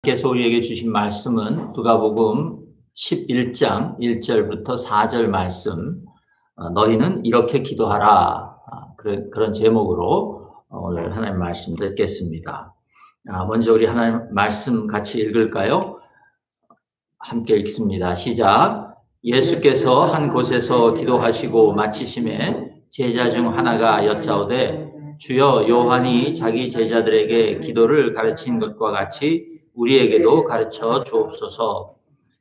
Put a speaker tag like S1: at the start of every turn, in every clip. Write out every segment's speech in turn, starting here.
S1: 께서 우리에게 주신 말씀은 누가복음 11장 1절부터 4절 말씀, 너희는 이렇게 기도하라, 그런 제목으로 오늘 하나님 말씀 듣겠습니다. 먼저 우리 하나님 말씀 같이 읽을까요? 함께 읽습니다. 시작. 예수께서 한 곳에서 기도하시고 마치심에 제자 중 하나가 여짜오되, 주여, 요한이 자기 제자들에게 기도를 가르친 것과 같이 우리에게도 가르쳐 주옵소서.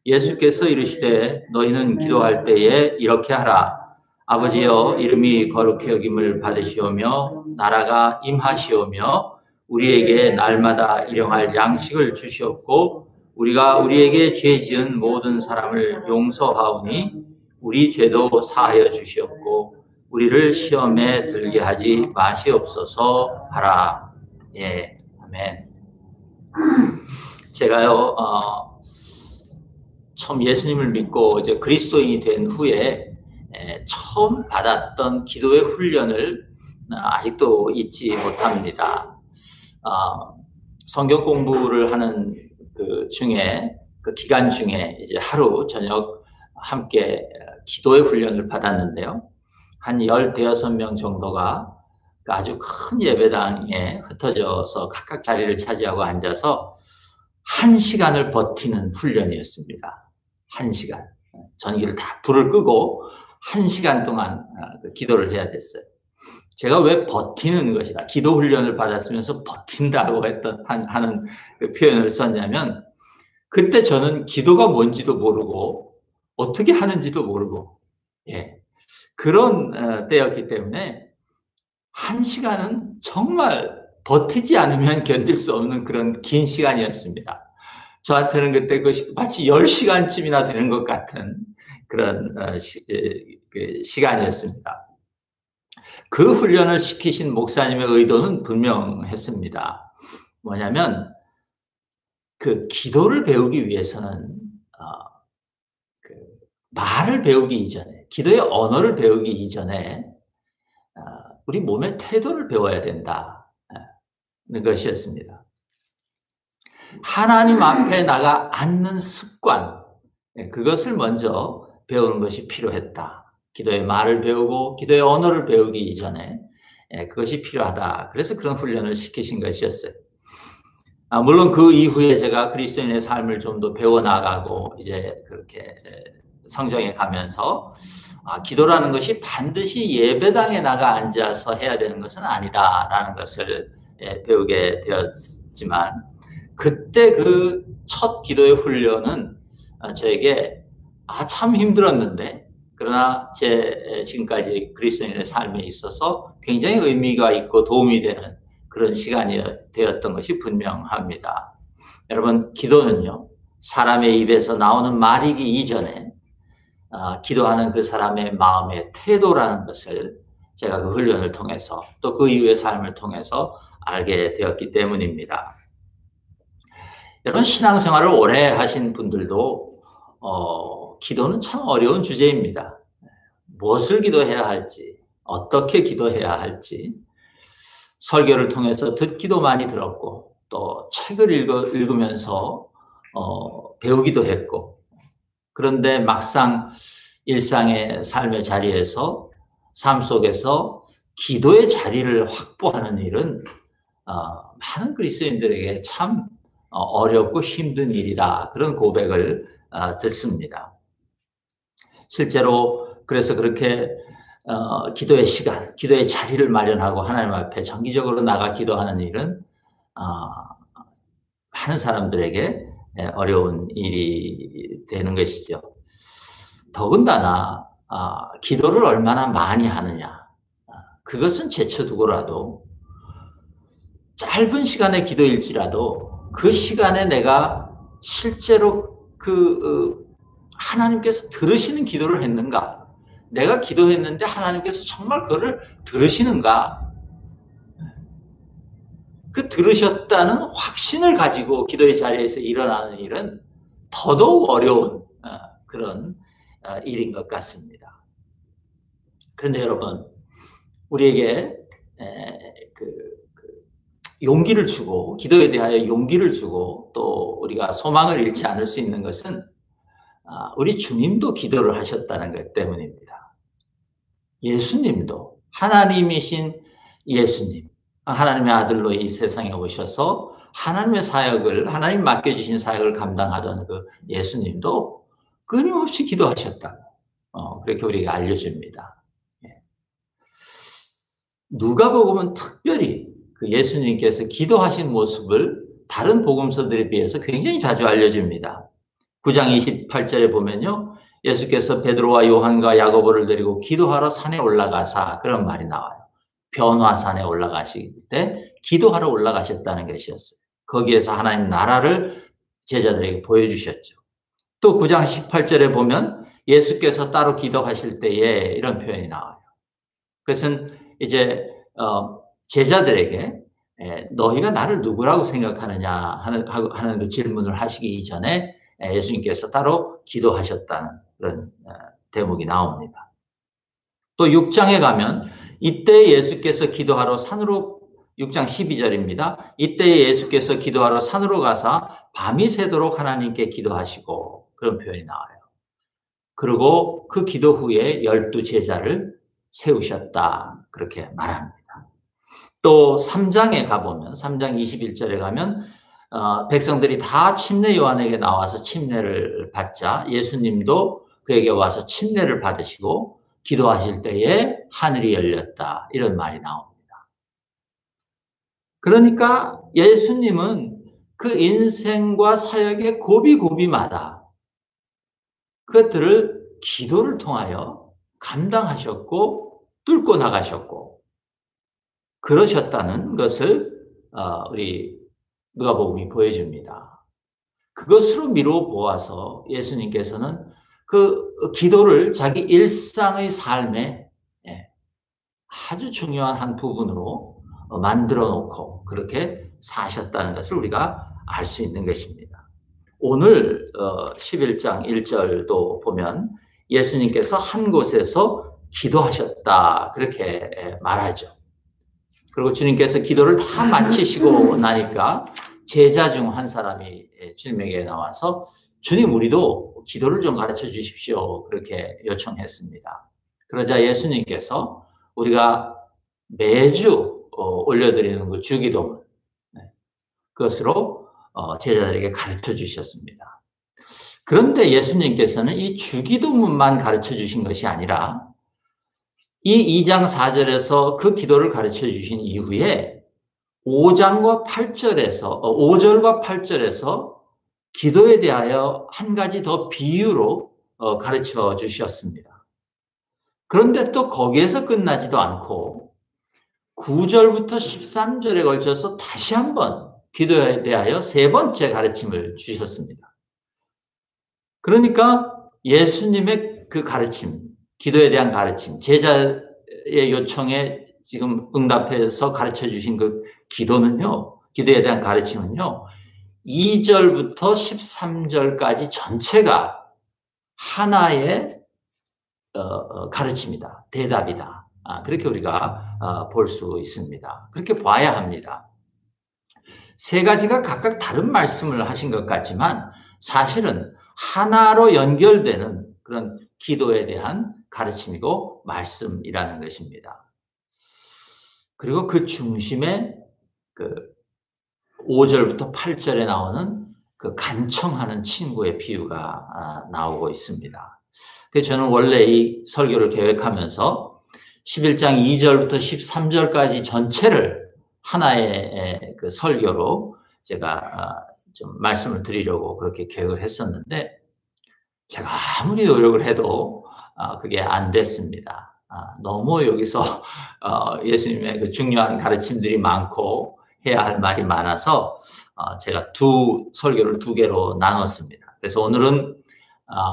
S1: 예수께서 이르시되, 너희는 기도할 때에 이렇게 하라. 아버지여, 이름이 거룩히 여김을 받으시오며 나라가 임하시오며 우리에게 날마다 일용할 양식을 주시옵고, 우리가 우리에게 죄 지은 모든 사람을 용서하오니 우리 죄도 사하여 주시옵고 우리를 시험에 들게 하지 마시옵소서 하라. 예, 아멘. 제가요, 처음 예수님을 믿고 이제 그리스도인이 된 후에 처음 받았던 기도의 훈련을 아직도 잊지 못합니다. 성경 공부를 하는 그 기간 중에 이제 하루 저녁 함께 기도의 훈련을 받았는데요. 한 15명 정도가 아주 큰 예배당에 흩어져서 각각 자리를 차지하고 앉아서 1시간을 버티는 훈련이었습니다. 1시간. 전기를 다 불을 끄고 1시간 동안 기도를 해야 됐어요. 제가 왜 버티는 것이다, 기도 훈련을 받았으면서 버틴다고 하는 그 표현을 썼냐면, 그때 저는 기도가 뭔지도 모르고 어떻게 하는지도 모르고, 그런 때였기 때문에 1시간은 정말 버티지 않으면 견딜 수 없는 그런 긴 시간이었습니다. 저한테는 그때 그것이 마치 10시간쯤이나 되는 것 같은 그런 시간이었습니다. 그 훈련을 시키신 목사님의 의도는 분명했습니다. 뭐냐면, 그 기도를 배우기 위해서는 말을 배우기 이전에, 기도의 언어를 배우기 이전에 우리 몸의 태도를 배워야 된다는 것이었습니다. 하나님 앞에 나가 앉는 습관, 그것을 먼저 배우는 것이 필요했다. 기도의 말을 배우고 기도의 언어를 배우기 이전에 그것이 필요하다. 그래서 그런 훈련을 시키신 것이었어요. 물론 그 이후에 제가 그리스도인의 삶을 좀 더 배워나가고 이제 그렇게 성정에 가면서 기도라는 것이 반드시 예배당에 나가 앉아서 해야 되는 것은 아니다라는 것을 배우게 되었지만, 그때 그 첫 기도의 훈련은 저에게 참 힘들었는데, 그러나 제 지금까지 그리스도인의 삶에 있어서 굉장히 의미가 있고 도움이 되는 그런 시간이 되었던 것이 분명합니다. 여러분, 기도는요, 사람의 입에서 나오는 말이기 이전에 기도하는 그 사람의 마음의 태도라는 것을 제가 그 훈련을 통해서 또 그 이후의 삶을 통해서 알게 되었기 때문입니다. 여러분, 신앙생활을 오래 하신 분들도 기도는 참 어려운 주제입니다. 무엇을 기도해야 할지, 어떻게 기도해야 할지, 설교를 통해서 듣기도 많이 들었고 또 책을 읽으면서 배우기도 했고, 그런데 막상 일상의 삶의 자리에서, 삶 속에서 기도의 자리를 확보하는 일은 많은 그리스도인들에게 참 어렵고 힘든 일이다, 그런 고백을 듣습니다. 실제로 그래서 그렇게 기도의 시간, 기도의 자리를 마련하고 하나님 앞에 정기적으로 나가 기도하는 일은 많은 사람들에게 어려운 일이 되는 것이죠. 더군다나 기도를 얼마나 많이 하느냐, 그것은 제쳐두고라도 짧은 시간의 기도일지라도 그 시간에 내가 실제로 하나님께서 들으시는 기도를 했는가, 내가 기도했는데 하나님께서 정말 그거를 들으시는가, 그 들으셨다는 확신을 가지고 기도의 자리에서 일어나는 일은 더더욱 어려운 그런 일인 것 같습니다. 그런데 여러분, 우리에게 용기를 주고 기도에 대하여 용기를 주고 또 우리가 소망을 잃지 않을 수 있는 것은 우리 주님도 기도를 하셨다는 것 때문입니다. 예수님도 하나님이신 예수님, 하나님의 아들로 이 세상에 오셔서 하나님의 사역을 하나님 맡겨주신 사역을 감당하던 그 예수님도 끊임없이 기도하셨다. 그렇게 우리가 알려줍니다. 누가복음은 특별히 그 예수님께서 기도하신 모습을 다른 복음서들에 비해서 굉장히 자주 알려줍니다. 9장 28절에 보면요. 예수께서 베드로와 요한과 야고보를 데리고 기도하러 산에 올라가사 그런 말이 나와요. 변화산에 올라가실 때 기도하러 올라가셨다는 것이었어요. 거기에서 하나님 나라를 제자들에게 보여주셨죠. 또 9장 18절에 보면 예수께서 따로 기도하실 때에 이런 표현이 나와요. 그것은 이제 제자들에게 너희가 나를 누구라고 생각하느냐 하는 그 질문을 하시기 이전에 예수님께서 따로 기도하셨다는 그런 대목이 나옵니다. 또 6장에 가면 이때 예수께서 기도하러 산으로 6장 12절입니다. 이때 예수께서 기도하러 산으로 가사 밤이 새도록 하나님께 기도하시고 그런 표현이 나와요. 그리고 그 기도 후에 12 제자를 세우셨다 그렇게 말합니다. 또 3장에 가보면 3장 21절에 가면 백성들이 다 침례 요한에게 나와서 침례를 받자 예수님도 그에게 와서 침례를 받으시고 기도하실 때에 하늘이 열렸다 이런 말이 나옵니다. 그러니까 예수님은 그 인생과 사역의 고비고비마다 그것들을 기도를 통하여 감당하셨고 뚫고 나가셨고 그러셨다는 것을 우리 누가복음이 보여줍니다. 그것으로 미루어 보아서 예수님께서는 그 기도를 자기 일상의 삶에 아주 중요한 한 부분으로 만들어 놓고 그렇게 사셨다는 것을 우리가 알 수 있는 것입니다. 오늘 11장 1절도 보면 예수님께서 한 곳에서 기도하셨다 그렇게 말하죠. 그리고 주님께서 기도를 다 마치시고 나니까 제자 중 한 사람이 주님에게 나와서 주님 우리도 기도를 좀 가르쳐 주십시오 그렇게 요청했습니다. 그러자 예수님께서 우리가 매주 올려드리는 그 주기도문 그것으로 제자들에게 가르쳐 주셨습니다. 그런데 예수님께서는 이 주기도문만 가르쳐 주신 것이 아니라 이 2장 4절에서 그 기도를 가르쳐 주신 이후에 5절과 8절에서 기도에 대하여 한 가지 더 비유로 가르쳐 주셨습니다. 그런데 또 거기에서 끝나지도 않고 9절부터 13절에 걸쳐서 다시 한번 기도에 대하여 세 번째 가르침을 주셨습니다. 그러니까 예수님의 그 가르침, 기도에 대한 가르침, 제자의 요청에 지금 응답해서 가르쳐 주신 그 기도는요, 기도에 대한 가르침은요, 2절부터 13절까지 전체가 하나의 가르침이다, 대답이다. 그렇게 우리가 볼 수 있습니다. 그렇게 봐야 합니다. 세 가지가 각각 다른 말씀을 하신 것 같지만 사실은 하나로 연결되는 그런 기도에 대한 가르침이고 말씀이라는 것입니다. 그리고 그 중심에 그 5절부터 8절에 나오는 그 간청하는 친구의 비유가 나오고 있습니다. 그래서 저는 원래 이 설교를 계획하면서 11장 2절부터 13절까지 전체를 하나의 그 설교로 제가 좀 말씀을 드리려고 그렇게 계획을 했었는데 제가 아무리 노력을 해도 그게 안 됐습니다. 너무 여기서 예수님의 그 중요한 가르침들이 많고 해야 할 말이 많아서 제가 설교를 두 개로 나눴습니다. 그래서 오늘은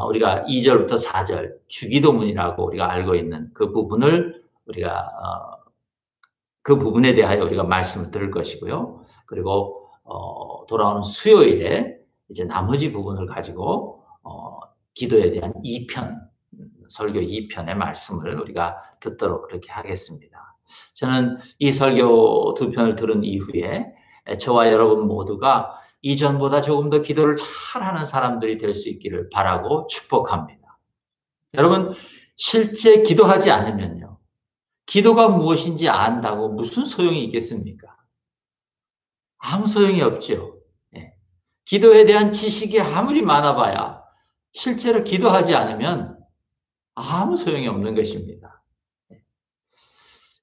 S1: 우리가 2절부터 4절 주기도문이라고 우리가 알고 있는 그 부분을 우리가 그 부분에 대하여 우리가 말씀을 들을 것이고요. 그리고 돌아오는 수요일에 이제 나머지 부분을 가지고 기도에 대한 2편, 설교 2편의 말씀을 우리가 듣도록 그렇게 하겠습니다. 저는 이 설교 2편을 들은 이후에 저와 여러분 모두가 이전보다 조금 더 기도를 잘하는 사람들이 될 수 있기를 바라고 축복합니다. 여러분, 실제 기도하지 않으면요, 기도가 무엇인지 안다고 무슨 소용이 있겠습니까? 아무 소용이 없죠. 예. 기도에 대한 지식이 아무리 많아봐야 실제로 기도하지 않으면 아무 소용이 없는 것입니다. 예.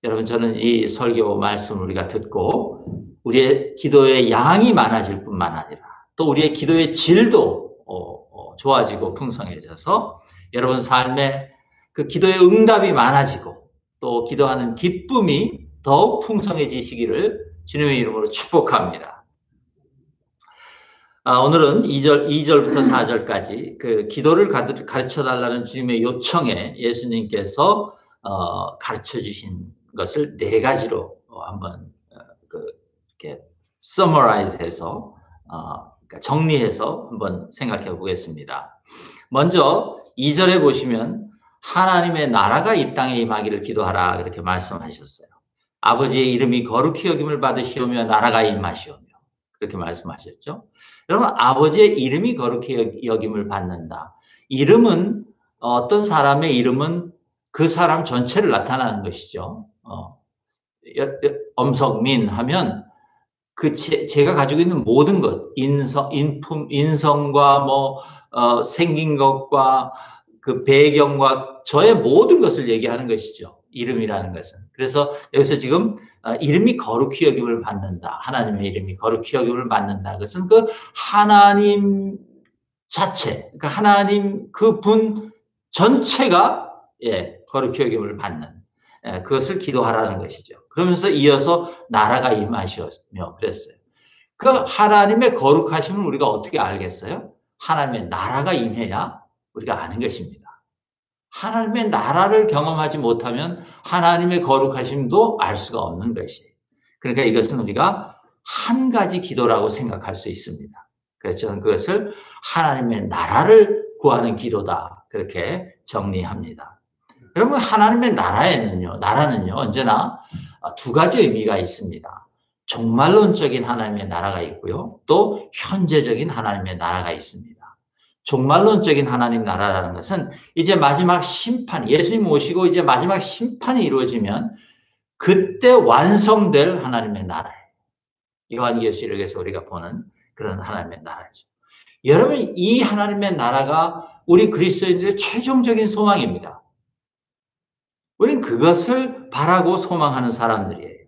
S1: 여러분, 저는 이 설교 말씀을 우리가 듣고 우리의 기도의 양이 많아질 뿐만 아니라 또 우리의 기도의 질도 좋아지고 풍성해져서 여러분 삶에 그 기도의 응답이 많아지고 또 기도하는 기쁨이 더욱 풍성해지시기를 주님의 이름으로 축복합니다. 오늘은 2절부터 4절까지 그 기도를 가르쳐 달라는 주님의 요청에 예수님께서 가르쳐 주신 것을 네 가지로 한번 이렇게 summariz해서 그러니까 정리해서 한번 생각해 보겠습니다. 먼저 2절에 보시면 하나님의 나라가 이 땅에 임하기를 기도하라 그렇게 말씀하셨어요. 아버지의 이름이 거룩히 여김을 받으시오며 나라가 임하시오며 그렇게 말씀하셨죠. 여러분, 아버지의 이름이 거룩히 여김을 받는다. 이름은 어떤 사람의 이름은 그 사람 전체를 나타나는 것이죠. 엄석민 하면 그 제가 가지고 있는 모든 것, 인성과 생긴 것과 그 배경과 저의 모든 것을 얘기하는 것이죠. 이름이라는 것은. 그래서 여기서 지금 이름이 거룩히 여김을 받는다. 하나님의 이름이 거룩히 여김을 받는다. 그것은 그 하나님 자체, 그 하나님 그 분 전체가 거룩히 여김을 받는 그것을 기도하라는 것이죠. 그러면서 이어서 나라가 임하시오며 그랬어요. 그 하나님의 거룩하심을 우리가 어떻게 알겠어요? 하나님의 나라가 임해야 우리가 아는 것입니다. 하나님의 나라를 경험하지 못하면 하나님의 거룩하심도 알 수가 없는 것이에요. 그러니까 이것은 우리가 한 가지 기도라고 생각할 수 있습니다. 그래서 저는 그것을 하나님의 나라를 구하는 기도다. 그렇게 정리합니다. 여러분, 하나님의 나라는요, 언제나 두 가지 의미가 있습니다. 종말론적인 하나님의 나라가 있고요. 또 현재적인 하나님의 나라가 있습니다. 종말론적인 하나님 나라라는 것은 이제 마지막 심판, 예수님 오시고 이제 마지막 심판이 이루어지면 그때 완성될 하나님의 나라예요. 요한계시록에서 우리가 보는 그런 하나님의 나라죠. 여러분, 이 하나님의 나라가 우리 그리스도인들의 최종적인 소망입니다. 우리는 그것을 바라고 소망하는 사람들이에요.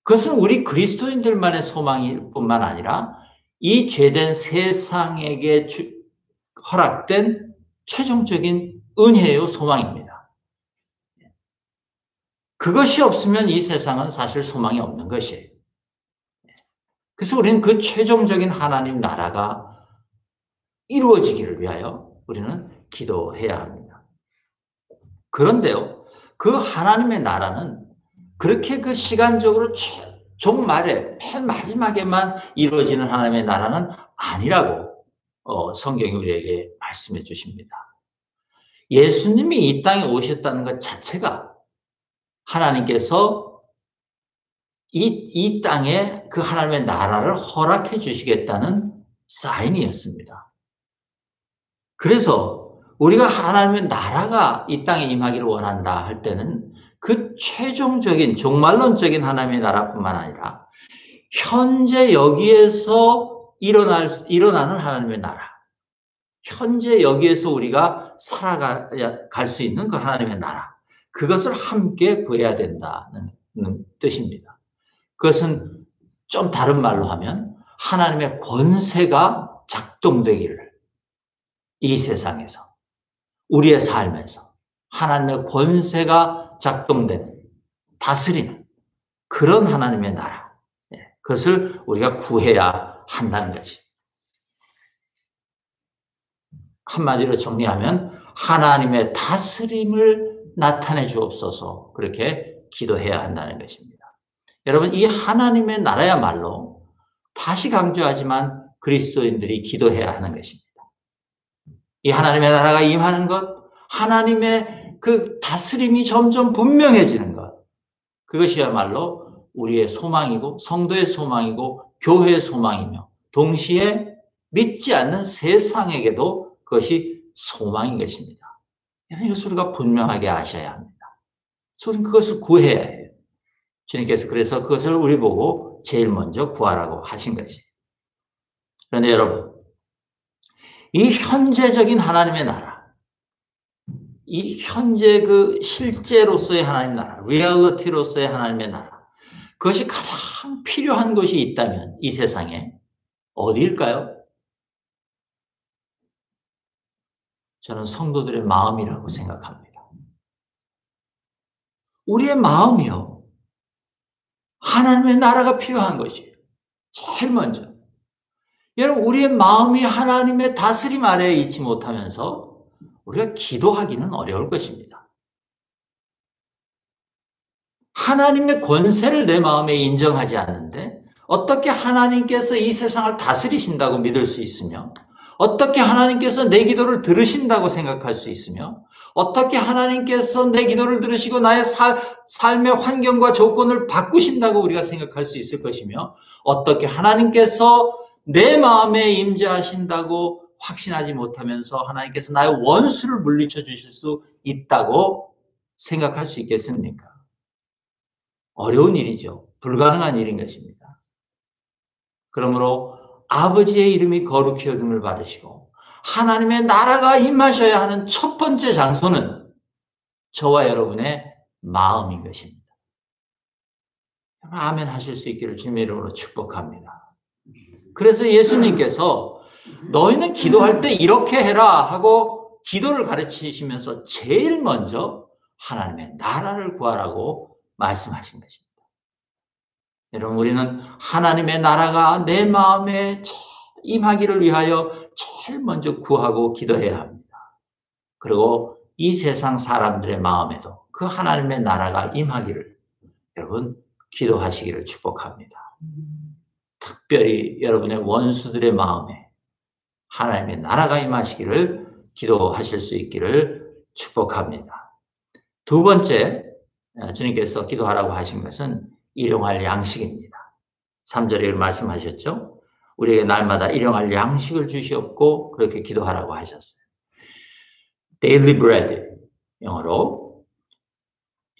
S1: 그것은 우리 그리스도인들만의 소망일 뿐만 아니라 이 죄된 세상에게 허락된 최종적인 은혜요 소망입니다. 그것이 없으면 이 세상은 사실 소망이 없는 것이에요. 그래서 우리는 그 최종적인 하나님 나라가 이루어지기를 위하여 우리는 기도해야 합니다. 그런데요, 그 하나님의 나라는 그렇게 그 시간적으로 종말에 맨 마지막에만 이루어지는 하나님의 나라는 아니라고 성경이 우리에게 말씀해 주십니다. 예수님이 이 땅에 오셨다는 것 자체가 하나님께서 이 땅에 그 하나님의 나라를 허락해 주시겠다는 사인이었습니다. 그래서 우리가 하나님의 나라가 이 땅에 임하기를 원한다 할 때는 그 최종적인 종말론적인 하나님의 나라뿐만 아니라 현재 여기에서 일어나는 하나님의 나라, 현재 여기에서 우리가 살아갈 수 있는 그 하나님의 나라, 그것을 함께 구해야 된다는 뜻입니다. 그것은 좀 다른 말로 하면 하나님의 권세가 작동되기를 이 세상에서 우리의 삶에서 하나님의 권세가 작동되는 다스리는 그런 하나님의 나라, 그것을 우리가 구해야 한다는 것이. 한마디로 정리하면 하나님의 다스림을 나타내 주옵소서 그렇게 기도해야 한다는 것입니다. 여러분, 이 하나님의 나라야말로 다시 강조하지만 그리스도인들이 기도해야 하는 것입니다. 이 하나님의 나라가 임하는 것, 하나님의 그 다스림이 점점 분명해지는 것, 그것이야말로 우리의 소망이고 성도의 소망이고 교회의 소망이며 동시에 믿지 않는 세상에게도 그것이 소망인 것입니다. 이것을 우리가 분명하게 아셔야 합니다. 우리는 그것을 구해야 해요. 주님께서 그래서 그것을 우리 보고 제일 먼저 구하라고 하신 것이에요. 그런데 여러분, 이 현재적인 하나님의 나라, 이 현재 그 실제로서의 하나님의 나라, 리얼리티로서의 하나님의 나라, 그것이 가장 필요한 것이 있다면 이 세상에 어디일까요? 저는 성도들의 마음이라고 생각합니다. 우리의 마음이요. 하나님의 나라가 필요한 것이에요. 제일 먼저. 여러분, 우리의 마음이 하나님의 다스림 아래에 있지 못하면서 우리가 기도하기는 어려울 것입니다. 하나님의 권세를 내 마음에 인정하지 않는데 어떻게 하나님께서 이 세상을 다스리신다고 믿을 수 있으며 어떻게 하나님께서 내 기도를 들으신다고 생각할 수 있으며 어떻게 하나님께서 내 기도를 들으시고 나의 삶의 환경과 조건을 바꾸신다고 우리가 생각할 수 있을 것이며 어떻게 하나님께서 내 마음에 임재하신다고 확신하지 못하면서 하나님께서 나의 원수를 물리쳐 주실 수 있다고 생각할 수 있겠습니까? 어려운 일이죠. 불가능한 일인 것입니다. 그러므로 아버지의 이름이 거룩히 여김을 받으시고 하나님의 나라가 임하셔야 하는 첫 번째 장소는 저와 여러분의 마음인 것입니다. 아멘 하실 수 있기를 주님의 이름으로 축복합니다. 그래서 예수님께서 너희는 기도할 때 이렇게 해라 하고 기도를 가르치시면서 제일 먼저 하나님의 나라를 구하라고 말씀하신 것입니다. 여러분, 우리는 하나님의 나라가 내 마음에 임하기를 위하여 제일 먼저 구하고 기도해야 합니다. 그리고 이 세상 사람들의 마음에도 그 하나님의 나라가 임하기를 여러분 기도하시기를 축복합니다. 특별히 여러분의 원수들의 마음에 하나님의 나라가 임하시기를 기도하실 수 있기를 축복합니다. 두 번째, 주님께서 기도하라고 하신 것은 일용할 양식입니다. 3절에 말씀하셨죠. 우리에게 날마다 일용할 양식을 주시옵고 그렇게 기도하라고 하셨어요. Daily bread, 영어로.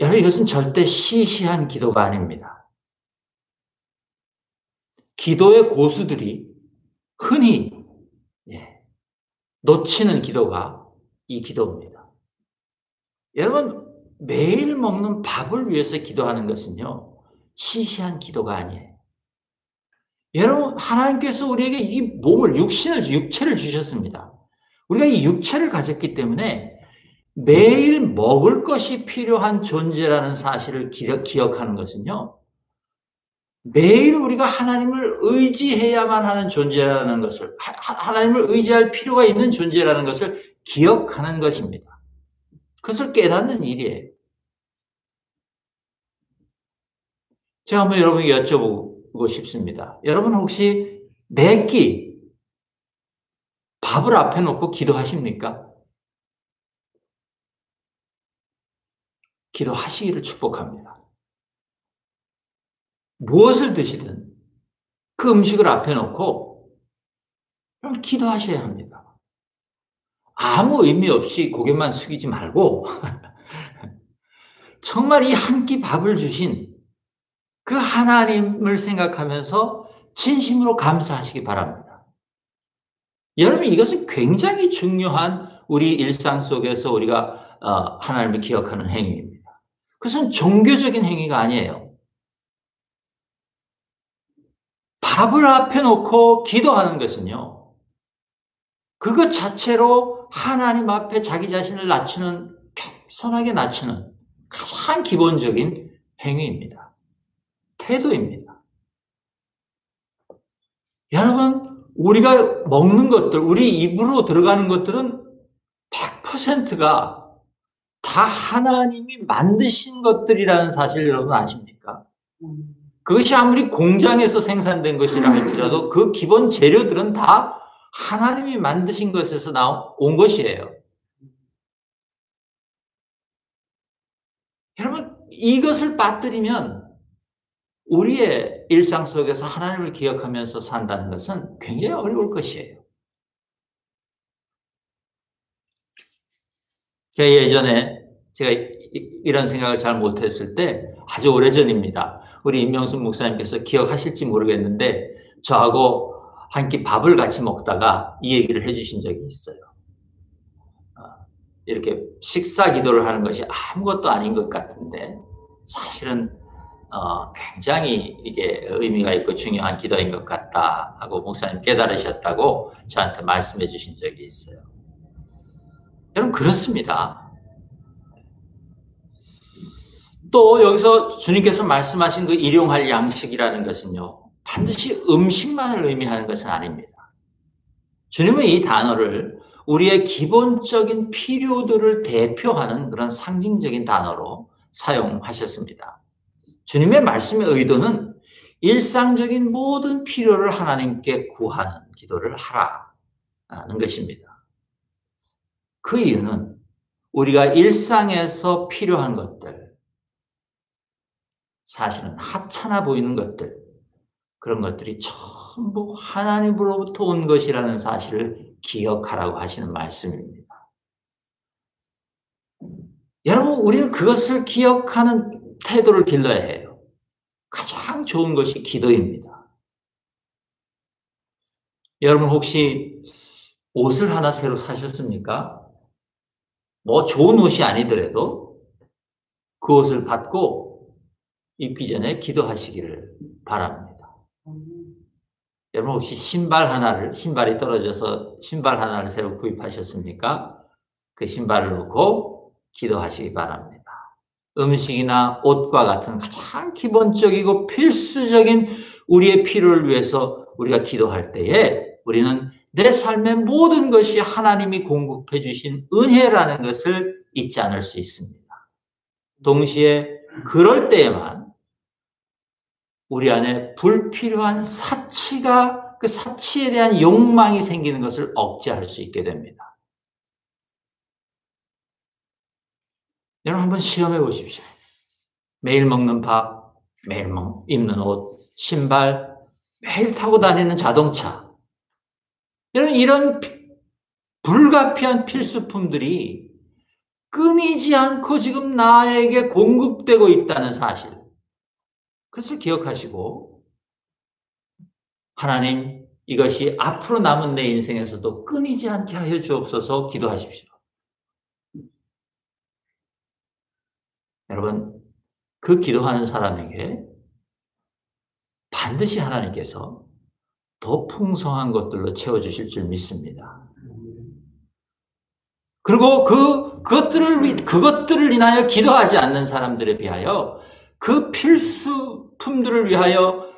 S1: 여러분, 이것은 절대 시시한 기도가 아닙니다. 기도의 고수들이 흔히 놓치는 기도가 이 기도입니다. 여러분, 매일 먹는 밥을 위해서 기도하는 것은요, 시시한 기도가 아니에요. 여러분, 하나님께서 우리에게 이 몸을, 육체를 주셨습니다. 우리가 이 육체를 가졌기 때문에 매일 먹을 것이 필요한 존재라는 사실을 기억하는 것은요, 매일 우리가 하나님을 의지해야만 하는 존재라는 것을, 하나님을 의지할 필요가 있는 존재라는 것을 기억하는 것입니다. 그것을 깨닫는 일이에요. 제가 한번 여러분에게 여쭤보고 싶습니다. 여러분 혹시 매끼 밥을 앞에 놓고 기도하십니까? 기도하시기를 축복합니다. 무엇을 드시든 그 음식을 앞에 놓고 기도하셔야 합니다. 아무 의미 없이 고개만 숙이지 말고 정말 이 한 끼 밥을 주신 그 하나님을 생각하면서 진심으로 감사하시기 바랍니다. 여러분, 이것은 굉장히 중요한 우리 일상 속에서 우리가 하나님을 기억하는 행위입니다. 그것은 종교적인 행위가 아니에요. 밥을 앞에 놓고 기도하는 것은요, 그것 자체로 하나님 앞에 자기 자신을 낮추는, 겸손하게 낮추는 가장 기본적인 행위입니다. 태도입니다. 여러분, 우리가 먹는 것들, 우리 입으로 들어가는 것들은 100%가 다 하나님이 만드신 것들이라는 사실 여러분 아십니까? 그것이 아무리 공장에서 생산된 것이라 할지라도 그 기본 재료들은 다 하나님이 만드신 것에서 온 것이에요. 여러분, 이것을 빠뜨리면 우리의 일상 속에서 하나님을 기억하면서 산다는 것은 굉장히 어려울 것이에요. 제가 이런 생각을 잘 못했을 때 아주 오래전입니다. 우리 임명순 목사님께서 기억하실지 모르겠는데 저하고 한 끼 밥을 같이 먹다가 이 얘기를 해주신 적이 있어요. 이렇게 식사 기도를 하는 것이 아무것도 아닌 것 같은데 사실은 굉장히 이게 의미가 있고 중요한 기도인 것 같다 하고 목사님 깨달으셨다고 저한테 말씀해 주신 적이 있어요. 여러분 그렇습니다. 또 여기서 주님께서 말씀하신 그 일용할 양식이라는 것은요. 반드시 음식만을 의미하는 것은 아닙니다. 주님은 이 단어를 우리의 기본적인 필요들을 대표하는 그런 상징적인 단어로 사용하셨습니다. 주님의 말씀의 의도는 일상적인 모든 필요를 하나님께 구하는 기도를 하라는 것입니다. 그 이유는 우리가 일상에서 필요한 것들, 사실은 하찮아 보이는 것들, 그런 것들이 전부 하나님으로부터 온 것이라는 사실을 기억하라고 하시는 말씀입니다. 여러분, 우리는 그것을 기억하는 태도를 길러야 해요. 가장 좋은 것이 기도입니다. 여러분 혹시 옷을 하나 새로 사셨습니까? 뭐 좋은 옷이 아니더라도 그 옷을 받고 입기 전에 기도하시기를 바랍니다. 여러분 혹시 신발이 떨어져서 신발 하나를 새로 구입하셨습니까? 그 신발을 놓고 기도하시기 바랍니다. 음식이나 옷과 같은 가장 기본적이고 필수적인 우리의 필요를 위해서 우리가 기도할 때에 우리는 내 삶의 모든 것이 하나님이 공급해 주신 은혜라는 것을 잊지 않을 수 있습니다. 동시에 그럴 때에만 우리 안에 불필요한 사치가 그 사치에 대한 욕망이 생기는 것을 억제할 수 있게 됩니다. 여러분 한번 시험해 보십시오. 매일 먹는 밥, 매일 입는 옷, 신발, 매일 타고 다니는 자동차. 여러분 이런 불가피한 필수품들이 끊이지 않고 지금 나에게 공급되고 있다는 사실. 그것을 기억하시고 하나님 이것이 앞으로 남은 내 인생에서도 끊이지 않게 하여 주옵소서 기도하십시오. 여러분 그 기도하는 사람에게 반드시 하나님께서 더 풍성한 것들로 채워주실 줄 믿습니다. 그리고 그것들을 인하여 기도하지 않는 사람들에 비하여 그 필수품들을 위하여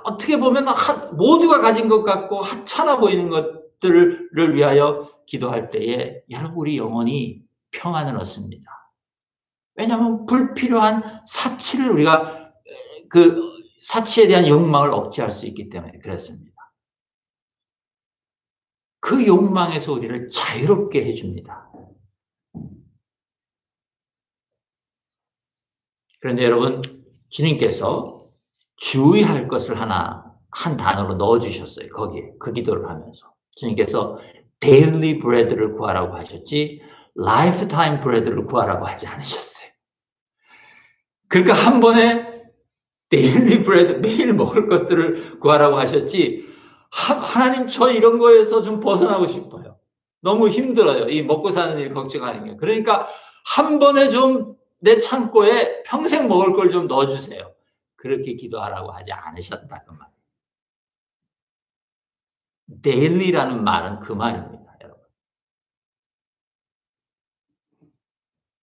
S1: 어떻게 보면 모두가 가진 것 같고 하찮아 보이는 것들을 위하여 기도할 때에 여러분 우리 영혼이 평안을 얻습니다. 왜냐하면 불필요한 사치를 우리가 그 사치에 대한 욕망을 억제할 수 있기 때문에 그렇습니다. 그 욕망에서 우리를 자유롭게 해줍니다. 그런데 여러분 주님께서 주의할 것을 한 단어로 넣어주셨어요. 거기에 그 기도를 하면서 주님께서 daily bread를 구하라고 하셨지 lifetime bread를 구하라고 하지 않으셨어요. 그러니까 한 번에 daily bread 매일 먹을 것들을 구하라고 하셨지 하나님 저 이런 거에서 좀 벗어나고 싶어요. 너무 힘들어요. 이 먹고 사는 일 걱정하는 게. 그러니까 한 번에 좀 내 창고에 평생 먹을 걸 좀 넣어주세요. 그렇게 기도하라고 하지 않으셨다 그 말. daily라는 말은 그 말입니다. 여러분.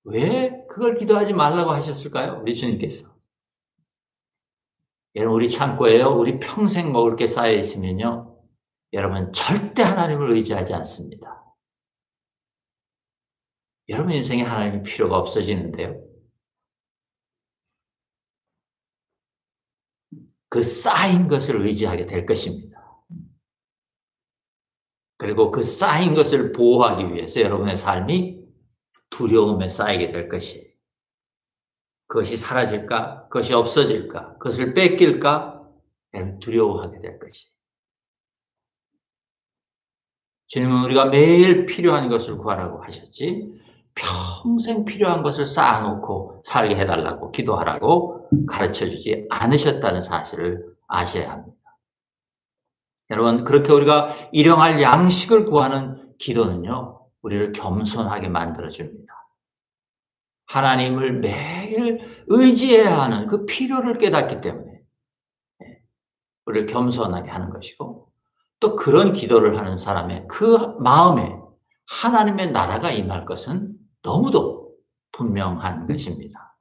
S1: 왜 그걸 기도하지 말라고 하셨을까요? 우리 주님께서. 여러분 우리 창고에요. 우리 평생 먹을 게 쌓여 있으면요. 여러분 절대 하나님을 의지하지 않습니다. 여러분 인생에 하나님이 필요가 없어지는데요. 그 쌓인 것을 의지하게 될 것입니다. 그리고 그 쌓인 것을 보호하기 위해서 여러분의 삶이 두려움에 쌓이게 될 것이에요. 그것이 사라질까? 그것이 없어질까? 그것을 뺏길까? 두려워하게 될 것이. 주님은 우리가 매일 필요한 것을 구하라고 하셨지 평생 필요한 것을 쌓아놓고 살게 해달라고 기도하라고 가르쳐주지 않으셨다는 사실을 아셔야 합니다. 여러분, 그렇게 우리가 일용할 양식을 구하는 기도는요, 우리를 겸손하게 만들어줍니다. 하나님을 매일 의지해야 하는 그 필요를 깨닫기 때문에 우리를 겸손하게 하는 것이고, 또 그런 기도를 하는 사람의 그 마음에 하나님의 나라가 임할 것은 너무도 분명한 것입니다.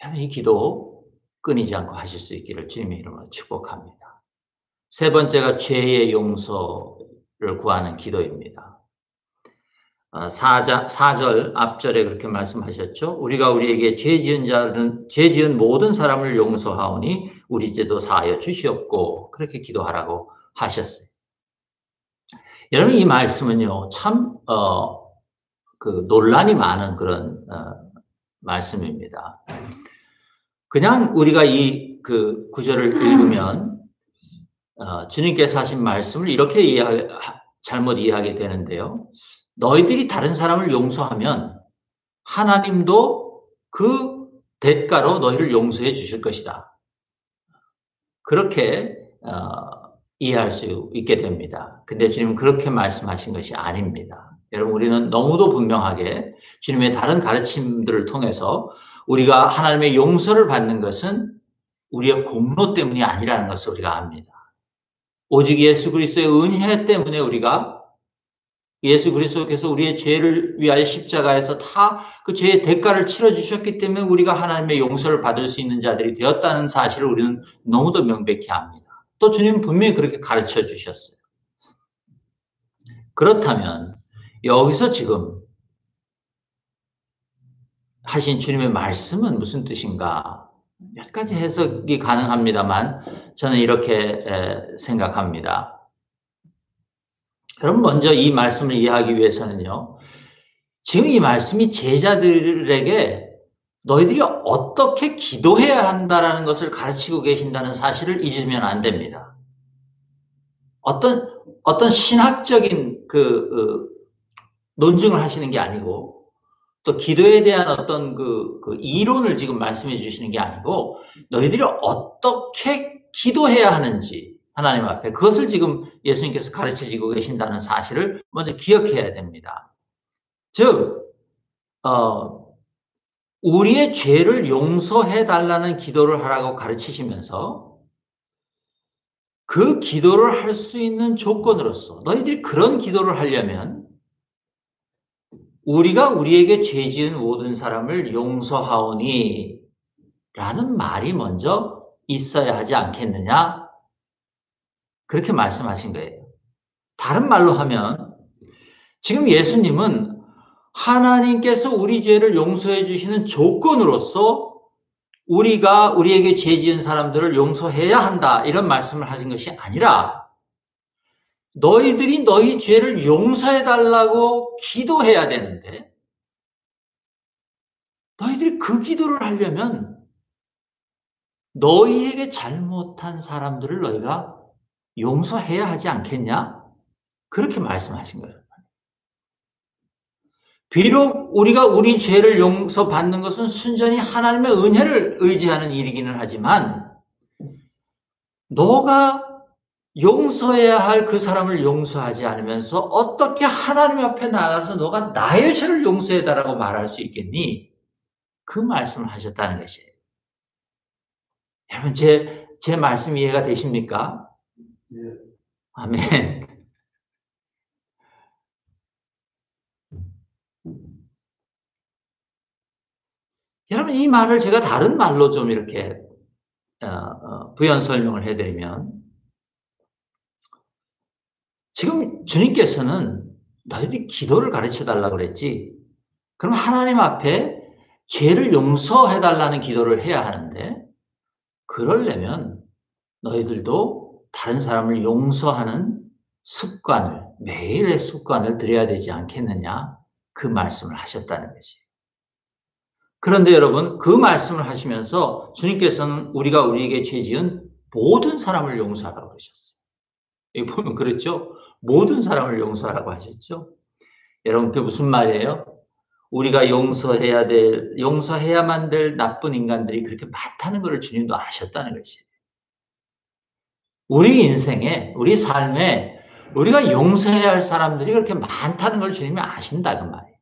S1: 여러분, 이 기도 끊이지 않고 하실 수 있기를 주님의 이름으로 축복합니다. 세 번째가 죄의 용서를 구하는 기도입니다. 4절 앞절에 그렇게 말씀하셨죠. 우리가 우리에게 죄 지은 모든 사람을 용서하오니 우리 죄도 사하여 주시옵고, 그렇게 기도하라고 하셨어요. 여러분, 이 말씀은요, 참 논란이 많은 그런 말씀입니다. 그냥 우리가 이 구절을 읽으면 주님께서 하신 말씀을 이렇게 잘못 이해하게 되는데요. 너희들이 다른 사람을 용서하면 하나님도 그 대가로 너희를 용서해 주실 것이다. 그렇게 이해할 수 있게 됩니다. 근데 주님은 그렇게 말씀하신 것이 아닙니다. 여러분, 우리는 너무도 분명하게 주님의 다른 가르침들을 통해서 우리가 하나님의 용서를 받는 것은 우리의 공로 때문이 아니라는 것을 우리가 압니다. 오직 예수 그리스도의 은혜 때문에 우리가 예수 그리스도께서 우리의 죄를 위하여 십자가에서 다 그 죄의 대가를 치러주셨기 때문에 우리가 하나님의 용서를 받을 수 있는 자들이 되었다는 사실을 우리는 너무도 명백히 압니다. 또 주님은 분명히 그렇게 가르쳐 주셨어요. 그렇다면 여기서 지금 하신 주님의 말씀은 무슨 뜻인가? 몇 가지 해석이 가능합니다만 저는 이렇게 생각합니다. 여러분, 먼저 이 말씀을 이해하기 위해서는요, 지금 이 말씀이 제자들에게 너희들이 어떻게 기도해야 한다라는 것을 가르치고 계신다는 사실을 잊으면 안 됩니다. 어떤 신학적인 논증을 하시는 게 아니고, 또 기도에 대한 어떤 이론을 지금 말씀해 주시는 게 아니고, 너희들이 어떻게 기도해야 하는지, 하나님 앞에 그것을 지금 예수님께서 가르쳐주고 계신다는 사실을 먼저 기억해야 됩니다. 즉, 우리의 죄를 용서해 달라는 기도를 하라고 가르치시면서 그 기도를 할 수 있는 조건으로서 너희들이 그런 기도를 하려면 우리가 우리에게 죄 지은 모든 사람을 용서하오니 라는 말이 먼저 있어야 하지 않겠느냐? 그렇게 말씀하신 거예요. 다른 말로 하면 지금 예수님은 하나님께서 우리 죄를 용서해 주시는 조건으로서 우리가 우리에게 죄 지은 사람들을 용서해야 한다, 이런 말씀을 하신 것이 아니라 너희들이 너희 죄를 용서해 달라고 기도해야 되는데, 너희들이 그 기도를 하려면 너희에게 잘못한 사람들을 너희가 용서해야 하지 않겠냐? 그렇게 말씀하신 거예요. 비록 우리가 우리 죄를 용서받는 것은 순전히 하나님의 은혜를 의지하는 일이기는 하지만, 너가 용서해야 할 그 사람을 용서하지 않으면서 어떻게 하나님 앞에 나가서 너가 나의 죄를 용서해달라고 말할 수 있겠니? 그 말씀을 하셨다는 것이에요. 여러분, 제 말씀 이해가 되십니까? 네. 아멘. 여러분, 이 말을 제가 다른 말로 좀 이렇게 부연 설명을 해드리면, 지금 주님께서는 너희들이 기도를 가르쳐달라고 그랬지, 그럼 하나님 앞에 죄를 용서해달라는 기도를 해야 하는데, 그러려면 너희들도 다른 사람을 용서하는 습관을, 매일의 습관을 들여야 되지 않겠느냐, 그 말씀을 하셨다는 것이에요. 그런데 여러분, 그 말씀을 하시면서 주님께서는 우리가 우리에게 죄 지은 모든 사람을 용서하라고 그러셨어요. 여기 보면 그렇죠? 모든 사람을 용서하라고 하셨죠? 여러분, 그게 무슨 말이에요? 우리가 용서해야만 될 나쁜 인간들이 그렇게 많다는 것을 주님도 아셨다는 것이에요. 우리 인생에, 우리 삶에 우리가 용서해야 할 사람들이 그렇게 많다는 걸 주님이 아신다, 그 말이에요.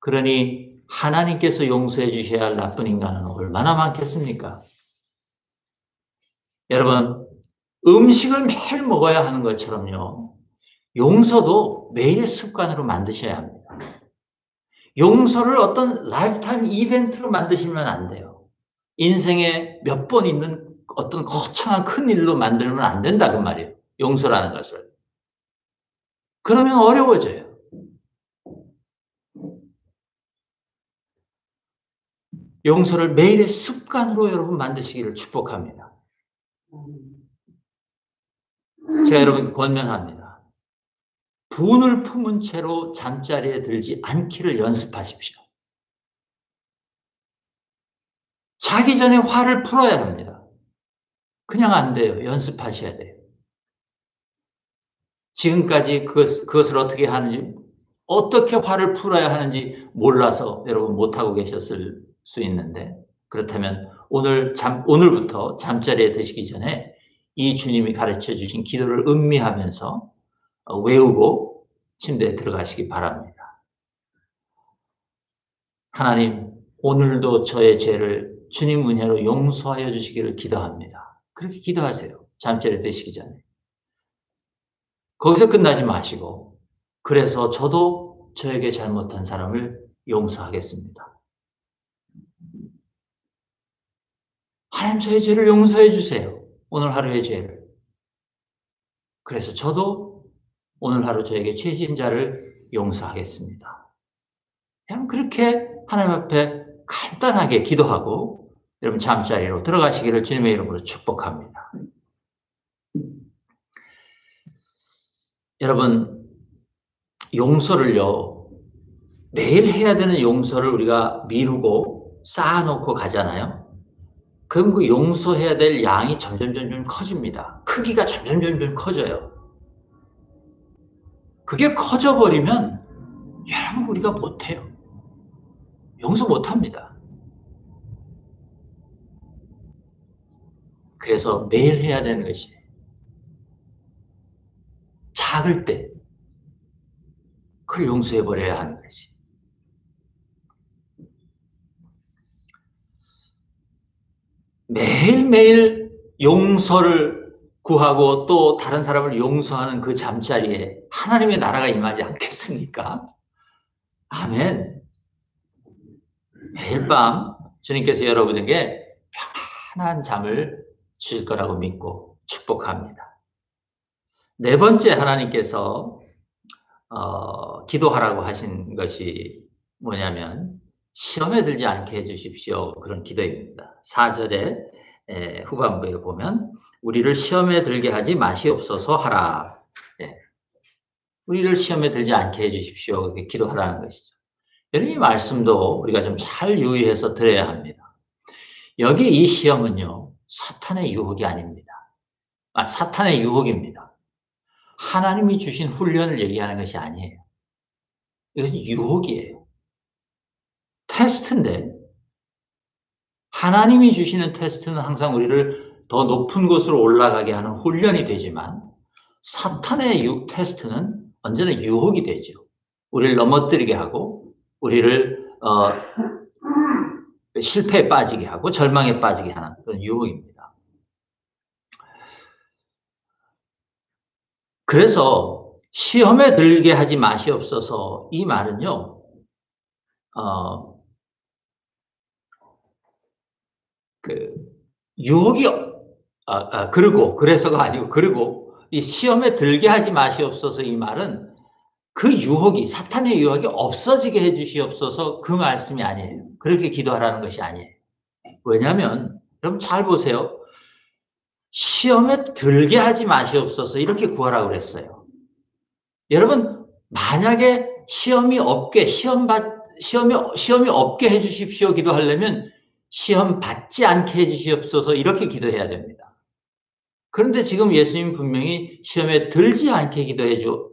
S1: 그러니 하나님께서 용서해 주셔야 할 나쁜 인간은 얼마나 많겠습니까? 여러분, 음식을 매일 먹어야 하는 것처럼요, 용서도 매일의 습관으로 만드셔야 합니다. 용서를 어떤 라이프타임 이벤트로 만드시면 안 돼요. 인생에 몇 번 있는 어떤 거창한 큰 일로 만들면 안 된다, 그 말이에요. 용서라는 것을. 그러면 어려워져요. 용서를 매일의 습관으로 여러분 만드시기를 축복합니다. 제가 여러분 권면합니다. 분을 품은 채로 잠자리에 들지 않기를 연습하십시오. 자기 전에 화를 풀어야 합니다. 그냥 안 돼요. 연습하셔야 돼요. 지금까지 그것을 어떻게 하는지, 어떻게 화를 풀어야 하는지 몰라서 여러분 못하고 계셨을 수 있는데, 그렇다면 오늘부터 잠자리에 드시기 전에 이 주님이 가르쳐 주신 기도를 음미하면서 외우고 침대에 들어가시기 바랍니다. 하나님, 오늘도 저의 죄를 주님 은혜로 용서하여 주시기를 기도합니다. 그렇게 기도하세요. 잠자리에 드시기 전에. 거기서 끝나지 마시고, 그래서 저도 저에게 잘못한 사람을 용서하겠습니다. 하나님, 저의 죄를 용서해 주세요. 오늘 하루의 죄를. 그래서 저도 오늘 하루 저에게 죄 지은 자를 용서하겠습니다. 그냥 그렇게 하나님 앞에 간단하게 기도하고 여러분 잠자리로 들어가시기를 주님의 이름으로 축복합니다. 여러분, 용서를요, 매일 해야 되는 용서를 우리가 미루고 쌓아놓고 가잖아요. 그럼 그 용서해야 될 양이 점점 커집니다. 크기가 점점 커져요. 그게 커져버리면 여러분, 우리가 못해요. 용서 못합니다. 그래서 매일 해야 되는 것이, 작을 때 그걸 용서해버려야 하는 것이. 매일매일 용서를 구하고 또 다른 사람을 용서하는 그 잠자리에 하나님의 나라가 임하지 않겠습니까? 아멘. 매일 밤 주님께서 여러분에게 편안한 잠을 주실 거라고 믿고 축복합니다. 네 번째, 하나님께서 기도하라고 하신 것이 뭐냐면 시험에 들지 않게 해주십시오, 그런 기도입니다. 4절의 후반부에 보면 우리를 시험에 들게 하지 마시옵소서 하라. 우리를 시험에 들지 않게 해주십시오, 그렇게 기도하라는 것이죠. 이 말씀도 우리가 좀 잘 유의해서 들어야 합니다. 여기 이 시험은요, 사탄의 유혹이 아닙니다. 사탄의 유혹입니다. 하나님이 주신 훈련을 얘기하는 것이 아니에요. 이것은 유혹이에요. 테스트인데, 하나님이 주시는 테스트는 항상 우리를 더 높은 곳으로 올라가게 하는 훈련이 되지만, 사탄의 테스트는 언제나 유혹이 되죠. 우리를 넘어뜨리게 하고, 우리를 실패에 빠지게 하고 절망에 빠지게 하는 그런 유혹입니다. 그래서 시험에 들게 하지 마시옵소서, 이 말은요, 유혹이, 그래서가 아니고, 그리고 이 시험에 들게 하지 마시옵소서, 이 말은 그 유혹이, 사탄의 유혹이 없어지게 해 주시옵소서, 그 말씀이 아니에요. 그렇게 기도하라는 것이 아니에요. 왜냐하면 여러분 잘 보세요. 시험에 들게 하지 마시옵소서, 이렇게 구하라고 그랬어요. 여러분, 만약에 시험이 없게, 시험이 없게 해 주십시오 기도하려면 시험 받지 않게 해 주시옵소서 이렇게 기도해야 됩니다. 그런데 지금 예수님 분명히 시험에 들지 않게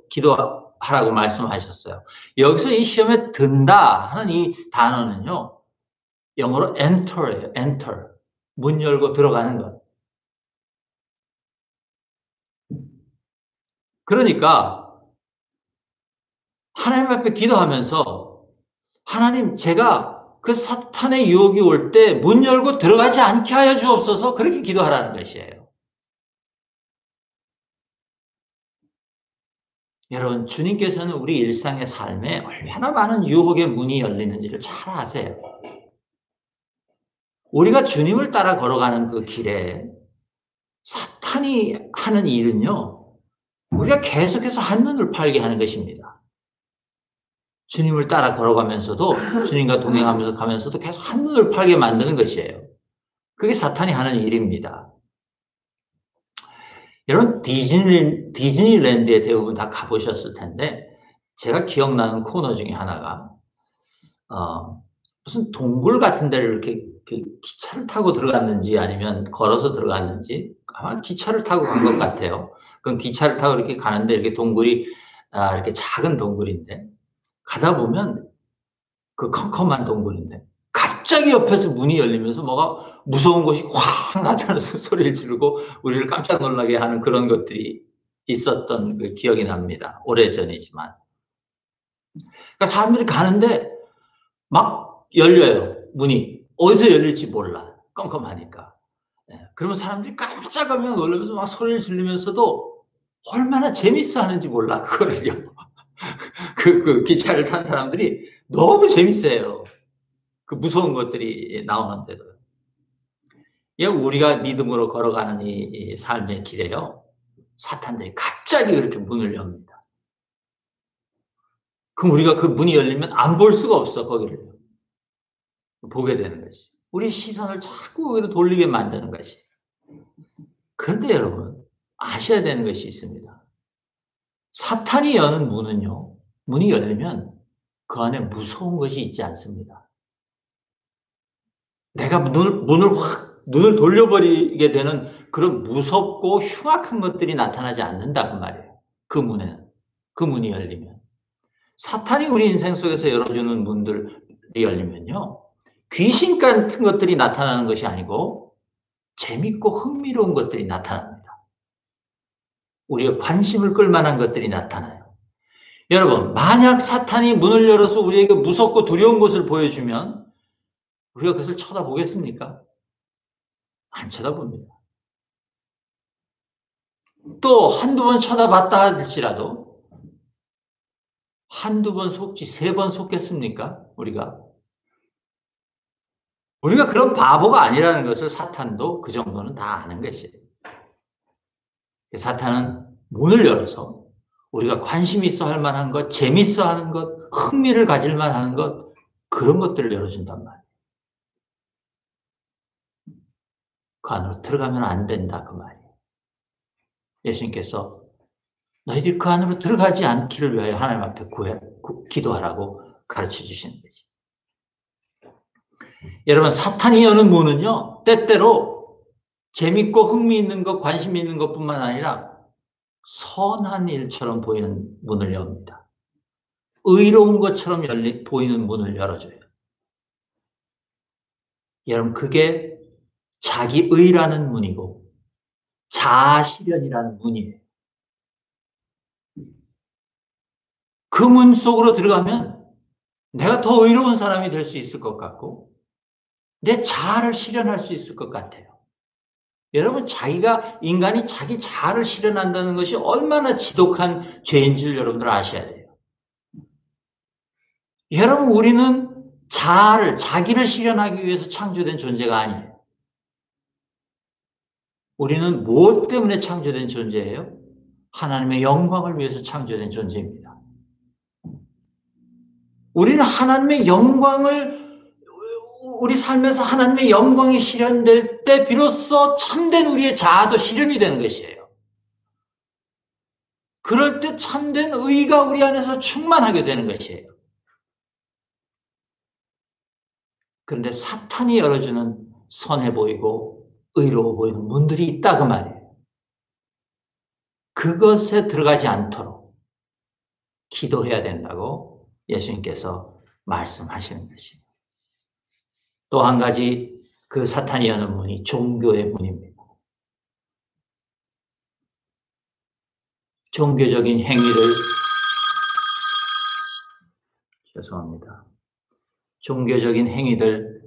S1: 기도하라고 말씀하셨어요. 여기서 이 시험에 든다 하는 이 단어는요, 영어로 enter예요. enter. 문 열고 들어가는 것. 그러니까 하나님 앞에 기도하면서 하나님, 제가 그 사탄의 유혹이 올 때 문 열고 들어가지 않게 하여 주옵소서, 그렇게 기도하라는 것이에요. 여러분, 주님께서는 우리 일상의 삶에 얼마나 많은 유혹의 문이 열리는지를 잘 아세요. 우리가 주님을 따라 걸어가는 그 길에 사탄이 하는 일은요, 우리가 계속해서 한눈을 팔게 하는 것입니다. 주님을 따라 걸어가면서도, 주님과 동행하면서 가면서도 계속 한눈을 팔게 만드는 것이에요. 그게 사탄이 하는 일입니다. 여러분, 디즈니랜드에 대부분 다 가보셨을 텐데, 제가 기억나는 코너 중에 하나가, 무슨 동굴 같은 데를 이렇게 기차를 타고 들어갔는지 아니면 걸어서 들어갔는지, 아마 기차를 타고 간 것 같아요. 그럼 기차를 타고 이렇게 가는데, 이렇게 동굴이, 이렇게 작은 동굴인데, 가다 보면 그 컴컴한 동굴인데, 갑자기 옆에서 문이 열리면서 뭐가 무서운 것이 확 나타나서 소리를 지르고 우리를 깜짝 놀라게 하는 그런 것들이 있었던 그 기억이 납니다. 오래전이지만. 그러니까 사람들이 가는데 막 열려요, 문이. 어디서 열릴지 몰라. 깜깜하니까. 그러면 사람들이 깜짝깜짝 놀라면서 막 소리를 지르면서도 얼마나 재밌어 하는지 몰라, 그거를요. 그 기차를 탄 사람들이 너무 재밌어요. 그 무서운 것들이 나오는데도. 우리가 믿음으로 걸어가는 이 삶의 길에요, 사탄들이 갑자기 그렇게 문을 엽니다. 그럼 우리가 그 문이 열리면 안 볼 수가 없어, 거기를. 보게 되는 것이. 우리 시선을 자꾸 거기로 돌리게 만드는 것이. 그런데 여러분, 아셔야 되는 것이 있습니다. 사탄이 여는 문은요, 문이 열리면 그 안에 무서운 것이 있지 않습니다. 내가 눈을 돌려버리게 되는 그런 무섭고 흉악한 것들이 나타나지 않는다, 그 말이에요. 그 문에는. 그 문이 열리면. 사탄이 우리 인생 속에서 열어주는 문들이 열리면요, 귀신 같은 것들이 나타나는 것이 아니고 재밌고 흥미로운 것들이 나타납니다. 우리의 관심을 끌만한 것들이 나타나요. 여러분, 만약 사탄이 문을 열어서 우리에게 무섭고 두려운 것을 보여주면 우리가 그것을 쳐다보겠습니까? 안 쳐다봅니다. 또 한두 번 쳐다봤다 할지라도 한두 번 속지 3번 속겠습니까? 우리가 그런 바보가 아니라는 것을 사탄도 그 정도는 다 아는 것이에요. 사탄은 문을 열어서 우리가 관심 있어 할 만한 것, 재밌어 하는 것, 흥미를 가질 만한 것, 그런 것들을 열어준단 말이에요. 그 안으로 들어가면 안 된다, 그 말이에요. 예수님께서 너희들이 그 안으로 들어가지 않기를 위하여 하나님 앞에 기도하라고 가르쳐 주시는 거지. 여러분, 사탄이 여는 문은요, 때때로 재밌고 흥미 있는 것, 관심 있는 것뿐만 아니라 선한 일처럼 보이는 문을 엽니다. 의로운 것처럼 보이는 문을 열어줘요. 여러분, 그게 자기의라는 문이고 자아실현이라는 문이에요. 그 문 속으로 들어가면 내가 더 의로운 사람이 될 수 있을 것 같고 내 자아를 실현할 수 있을 것 같아요. 여러분, 인간이 자기 자아를 실현한다는 것이 얼마나 지독한 죄인 줄 여러분들 아셔야 돼요. 여러분, 우리는 자기를 실현하기 위해서 창조된 존재가 아니에요. 우리는 무엇 때문에 창조된 존재예요? 하나님의 영광을 위해서 창조된 존재입니다. 우리는 하나님의 영광을, 우리 삶에서 하나님의 영광이 실현될 때 비로소 참된 우리의 자아도 실현이 되는 것이에요. 그럴 때 참된 의가 우리 안에서 충만하게 되는 것이에요. 그런데 사탄이 열어주는 선해 보이고 의로워 보이는 문들이 있다 그 말이에요. 그것에 들어가지 않도록 기도해야 된다고 예수님께서 말씀하시는 것이에요. 또 한 가지 그 사탄이 여는 문이 종교의 문입니다. 종교적인 행위를 죄송합니다. 종교적인 행위들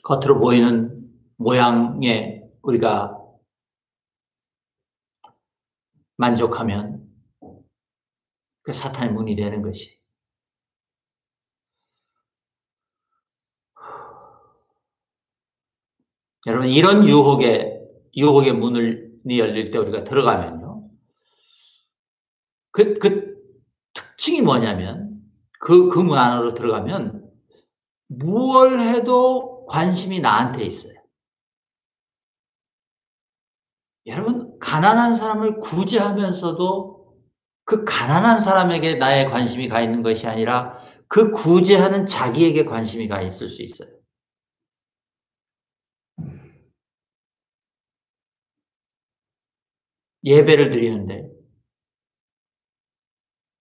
S1: 겉으로 보이는 모양에 우리가 만족하면 그 사탄의 문이 되는 것이. 여러분 이런 유혹의 문이 열릴 때 우리가 들어가면요. 그 특징이 뭐냐면 그 문 안으로 들어가면 무엇을 해도 관심이 나한테 있어요. 여러분 가난한 사람을 구제하면서도 그 가난한 사람에게 나의 관심이 가 있는 것이 아니라 그 구제하는 자기에게 관심이 가 있을 수 있어요. 예배를 드리는데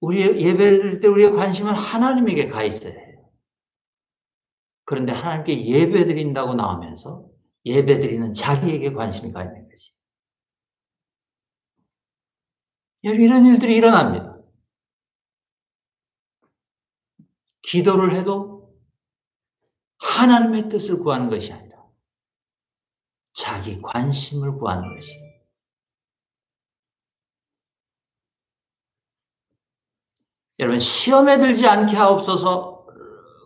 S1: 예배를 드릴 때 우리의 관심은 하나님에게 가 있어야 해요. 그런데 하나님께 예배 드린다고 나오면서 예배 드리는 자기에게 관심이 가 있는 것이. 이런 일들이 일어납니다. 기도를 해도 하나님의 뜻을 구하는 것이 아니라 자기 관심을 구하는 것이. 여러분 시험에 들지 않게 하옵소서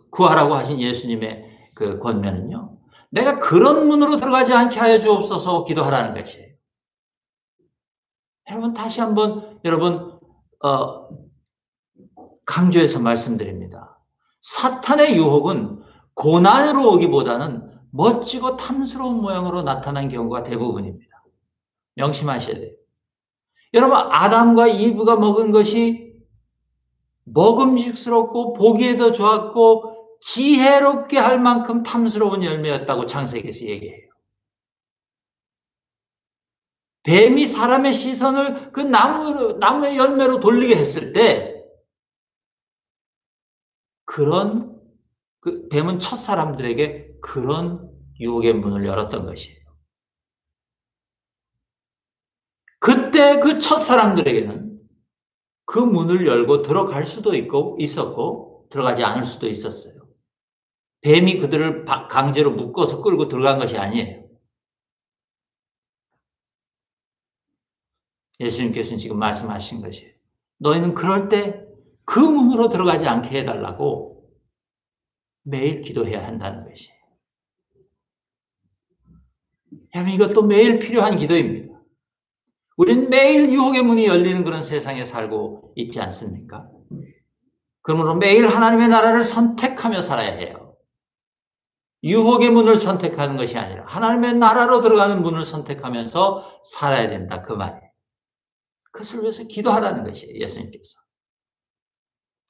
S1: 구하라고 하신 예수님의 그 권면은요. 내가 그런 문으로 들어가지 않게 하여 주옵소서 기도하라는 것이에요. 여러분 다시 한번 강조해서 말씀드립니다. 사탄의 유혹은 고난으로 오기보다는 멋지고 탐스러운 모양으로 나타난 경우가 대부분입니다. 명심하셔야 돼요. 여러분 아담과 이브가 먹은 것이 먹음직스럽고 보기에도 좋았고 지혜롭게 할 만큼 탐스러운 열매였다고 창세기에서 얘기해요. 뱀이 사람의 시선을 그 나무의 열매로 돌리게 했을 때 그 뱀은 첫 사람들에게 그런 유혹의 문을 열었던 것이에요. 그때 그 첫 사람들에게는 그 문을 열고 들어갈 수도 있었고 들어가지 않을 수도 있었어요. 뱀이 그들을 강제로 묶어서 끌고 들어간 것이 아니에요. 예수님께서는 지금 말씀하신 것이에요. 너희는 그럴 때 그 문으로 들어가지 않게 해달라고 매일 기도해야 한다는 것이에요. 여러분 이것도 매일 필요한 기도입니다. 우리는 매일 유혹의 문이 열리는 그런 세상에 살고 있지 않습니까? 그러므로 매일 하나님의 나라를 선택하며 살아야 해요. 유혹의 문을 선택하는 것이 아니라 하나님의 나라로 들어가는 문을 선택하면서 살아야 된다 그 말이에요. 그것을 위해서 기도하라는 것이에요. 예수님께서.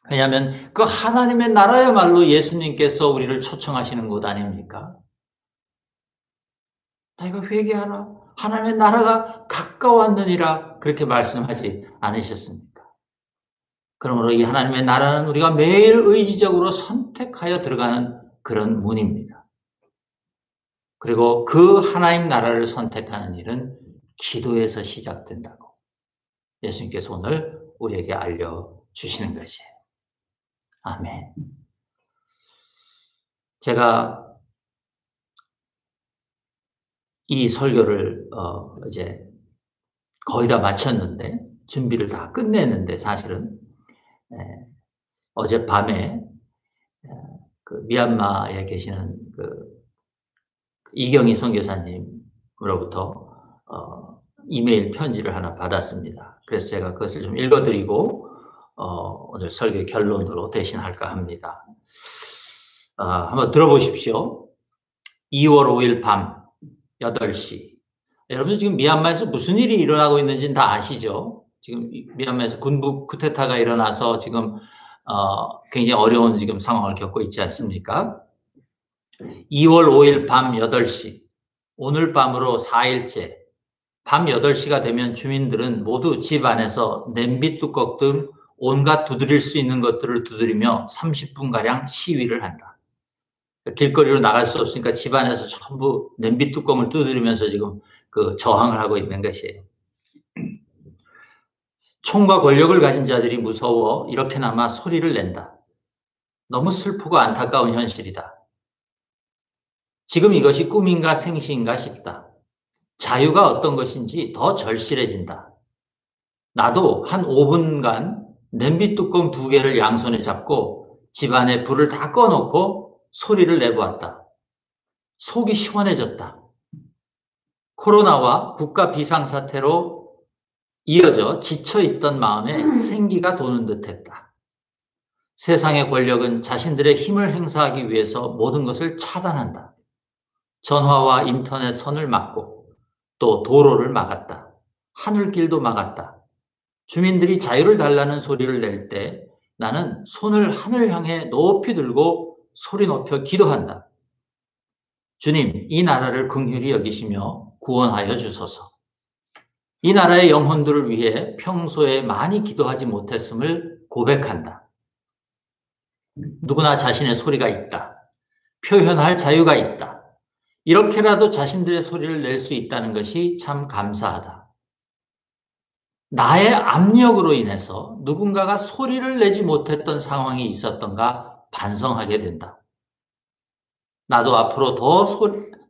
S1: 왜냐하면 그 하나님의 나라야말로 예수님께서 우리를 초청하시는 곳 아닙니까? 너희가 회개하라. 하나님의 나라가 가까웠느니라 그렇게 말씀하지 않으셨습니까? 그러므로 이 하나님의 나라는 우리가 매일 의지적으로 선택하여 들어가는 그런 문입니다. 그리고 그 하나님 나라를 선택하는 일은 기도에서 시작된다고 예수님께서 오늘 우리에게 알려주시는 것이에요. 아멘. 제가 이 설교를 이제 거의 다 마쳤는데 준비를 다 끝냈는데 사실은 어젯밤에 그 미얀마에 계시는 그 이경희 선교사님으로부터 이메일 편지를 하나 받았습니다. 그래서 제가 그것을 좀 읽어드리고 오늘 설교 결론으로 대신할까 합니다. 한번 들어보십시오. 2월 5일 밤 8시. 여러분 지금 미얀마에서 무슨 일이 일어나고 있는지는 다 아시죠? 지금 미얀마에서 군부 쿠데타가 일어나서 지금 굉장히 어려운 지금 상황을 겪고 있지 않습니까? 2월 5일 밤 8시. 오늘 밤으로 4일째. 밤 8시가 되면 주민들은 모두 집 안에서 냄비 뚜껑 등 온갖 두드릴 수 있는 것들을 두드리며 30분가량 시위를 한다. 길거리로 나갈 수 없으니까 집 안에서 전부 냄비 뚜껑을 두드리면서 지금 그 저항을 하고 있는 것이에요. 총과 권력을 가진 자들이 무서워 이렇게나마 소리를 낸다. 너무 슬프고 안타까운 현실이다. 지금 이것이 꿈인가 생시인가 싶다. 자유가 어떤 것인지 더 절실해진다. 나도 한 5분간 냄비 뚜껑 2개를 양손에 잡고 집안에 불을 다 꺼놓고 소리를 내보았다. 속이 시원해졌다. 코로나와 국가 비상사태로 이어져 지쳐있던 마음에 생기가 도는 듯했다. 세상의 권력은 자신들의 힘을 행사하기 위해서 모든 것을 차단한다. 전화와 인터넷 선을 막고 또 도로를 막았다. 하늘길도 막았다. 주민들이 자유를 달라는 소리를 낼 때 나는 손을 하늘 향해 높이 들고 소리 높여 기도한다. 주님, 이 나라를 긍휼히 여기시며 구원하여 주소서. 이 나라의 영혼들을 위해 평소에 많이 기도하지 못했음을 고백한다. 누구나 자신의 소리가 있다. 표현할 자유가 있다. 이렇게라도 자신들의 소리를 낼 수 있다는 것이 참 감사하다. 나의 압력으로 인해서 누군가가 소리를 내지 못했던 상황이 있었던가 반성하게 된다. 나도 앞으로 더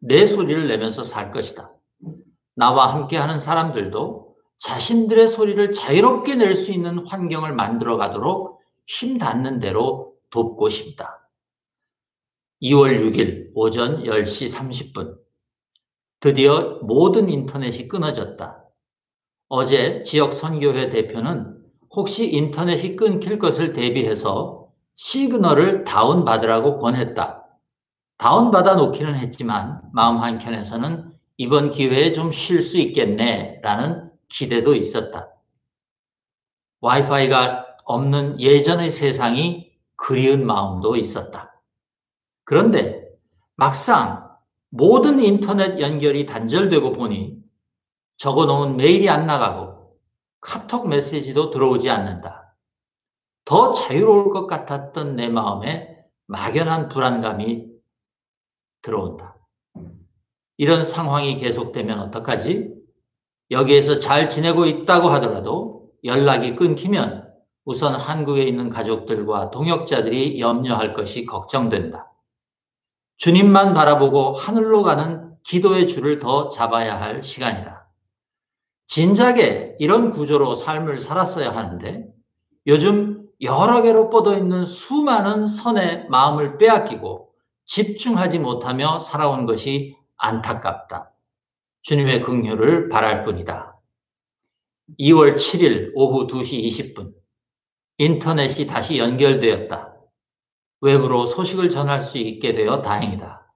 S1: 내 소리를 내면서 살 것이다. 나와 함께하는 사람들도 자신들의 소리를 자유롭게 낼 수 있는 환경을 만들어 가도록 힘 닿는 대로 돕고 싶다. 2월 6일 오전 10시 30분. 드디어 모든 인터넷이 끊어졌다. 어제 지역 선교회 대표는 혹시 인터넷이 끊길 것을 대비해서 시그널을 다운받으라고 권했다. 다운받아 놓기는 했지만 마음 한켠에서는 이번 기회에 좀 쉴 수 있겠네 라는 기대도 있었다. 와이파이가 없는 예전의 세상이 그리운 마음도 있었다. 그런데 막상 모든 인터넷 연결이 단절되고 보니 적어놓은 메일이 안 나가고 카톡 메시지도 들어오지 않는다. 더 자유로울 것 같았던 내 마음에 막연한 불안감이 들어온다. 이런 상황이 계속되면 어떡하지? 여기에서 잘 지내고 있다고 하더라도 연락이 끊기면 우선 한국에 있는 가족들과 동역자들이 염려할 것이 걱정된다. 주님만 바라보고 하늘로 가는 기도의 줄을 더 잡아야 할 시간이다. 진작에 이런 구조로 삶을 살았어야 하는데 요즘 여러 개로 뻗어 있는 수많은 선의 마음을 빼앗기고 집중하지 못하며 살아온 것이 안타깝다. 주님의 긍휼을 바랄 뿐이다. 2월 7일 오후 2시 20분 인터넷이 다시 연결되었다. 외부로 소식을 전할 수 있게 되어 다행이다.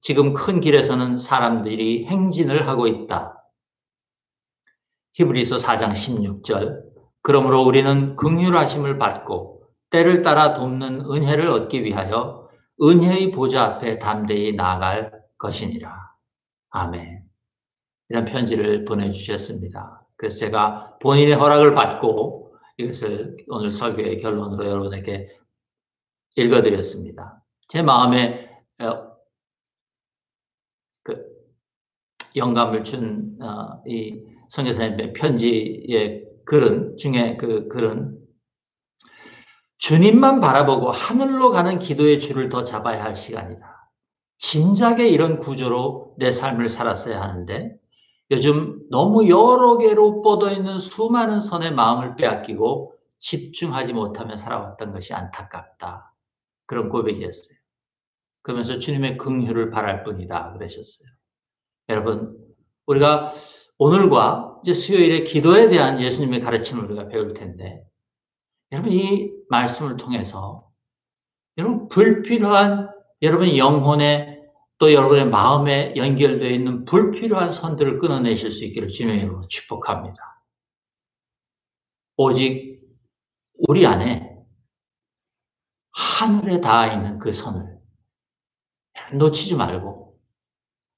S1: 지금 큰 길에서는 사람들이 행진을 하고 있다. 히브리서 4장 16절. 그러므로 우리는 긍휼하심을 받고 때를 따라 돕는 은혜를 얻기 위하여 은혜의 보좌 앞에 담대히 나아갈 것이니라. 아멘. 이런 편지를 보내주셨습니다. 그래서 제가 본인의 허락을 받고 이것을 오늘 설교의 결론으로 여러분에게 읽어드렸습니다. 제 마음에 영감을 준 이 선교사님의 편지의 글은 중에 그 글은 주님만 바라보고 하늘로 가는 기도의 줄을 더 잡아야 할 시간이다. 진작에 이런 구조로 내 삶을 살았어야 하는데 요즘 너무 여러 개로 뻗어 있는 수많은 선의 마음을 빼앗기고 집중하지 못하며 살아왔던 것이 안타깝다. 그런 고백이었어요. 그러면서 주님의 긍휼을 바랄 뿐이다 그러셨어요. 여러분, 우리가 오늘과 이제 수요일에 기도에 대한 예수님의 가르침을 우리가 배울 텐데 여러분 이 말씀을 통해서 여러분 불필요한 여러분의 영혼에 또 여러분의 마음에 연결되어 있는 불필요한 선들을 끊어내실 수 있기를 주님의 이름으로 축복합니다. 오직 우리 안에 하늘에 닿아 있는 그 선을 놓치지 말고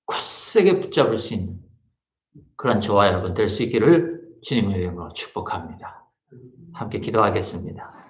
S1: 굳세게 붙잡을 수 있는 그런 저와 여러분 될 수 있기를 주님의 이름으로 축복합니다. 함께 기도하겠습니다.